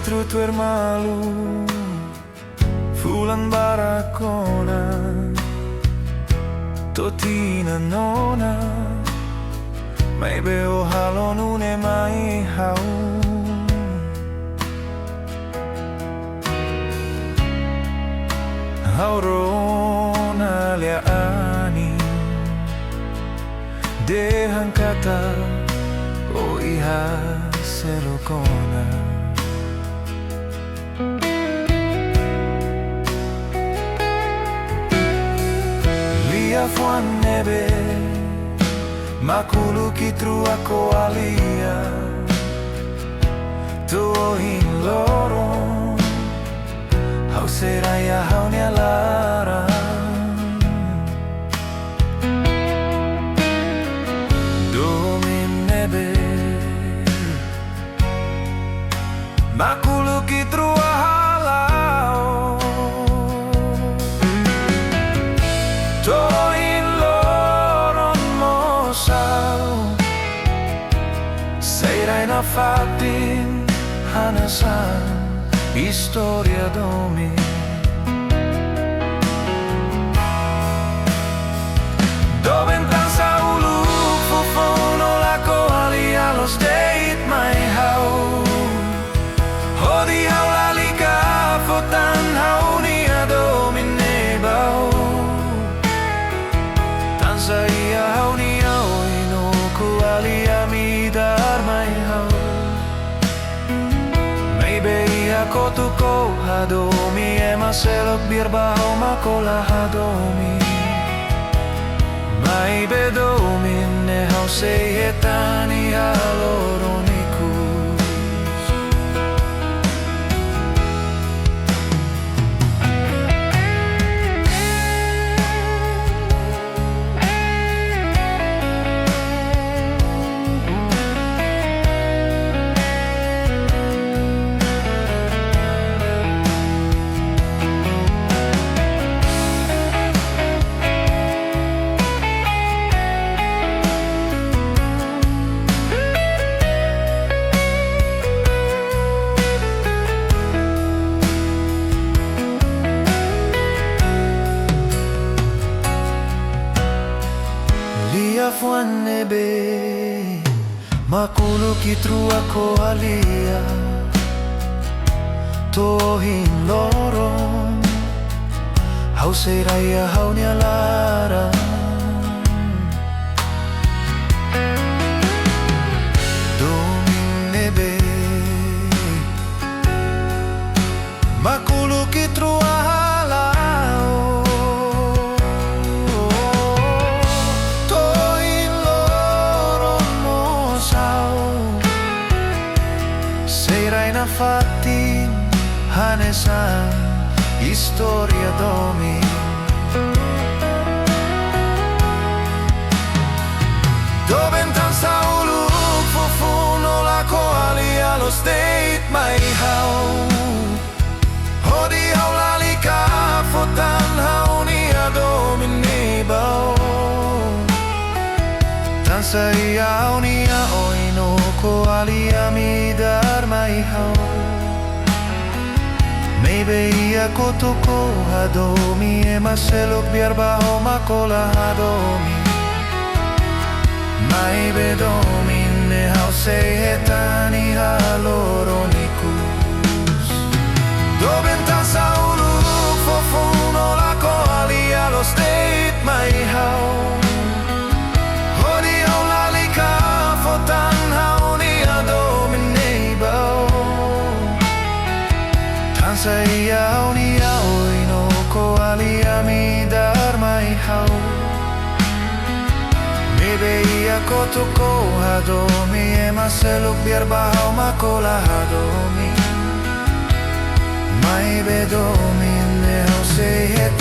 mitru tuer malu Fulan barakona Totina nona Mai beo halonune mai hau Haurona lia ani Dehan kata o iha selokona Lia fuan nebe Makulu kitru ako alia Tuohin lorong Hau seraya hau nialara Domin nebe Makulu kitru ahalao Toin loron mosau Seirai na fatin hanasan Historia domi Doventan sa uluk Fofono lako alia los deit mai hau Hodi hau lalika Fotan hau nia domine bau Tansa ia hau nia oino Ku alia midar mai hau Ako tuko hadomi Ema selok biar baho makola hadomi Mai bedomin ne hau sehetani haloronikus Fuan nebe Makulu kitru ako alia Tohin lorong Hau seraya hau nialara Domin nebe Makulu kitru fatin hanesan Historia domi Doventan sa uluk Fofuno lako alia los deit mai hau Hodi hau lalika Fotan hau nia domine bau Tansa ia hau nia oino Ko alia midar mai hau Maybe ako toko hadomi Ema selok biar baho makola hadomi Mai bedomin ne hau sehetani haloronikus Doventan sa uluk Fofono lako alia los deit mai hau Hodi hau lalika Fotan hau nia domine bau Tansa ia hau nia oino Ko alia midar mai hau Maybe ako toko hadomi Ema selok biar baho makola hadomi Mai bedomin ne hau sehet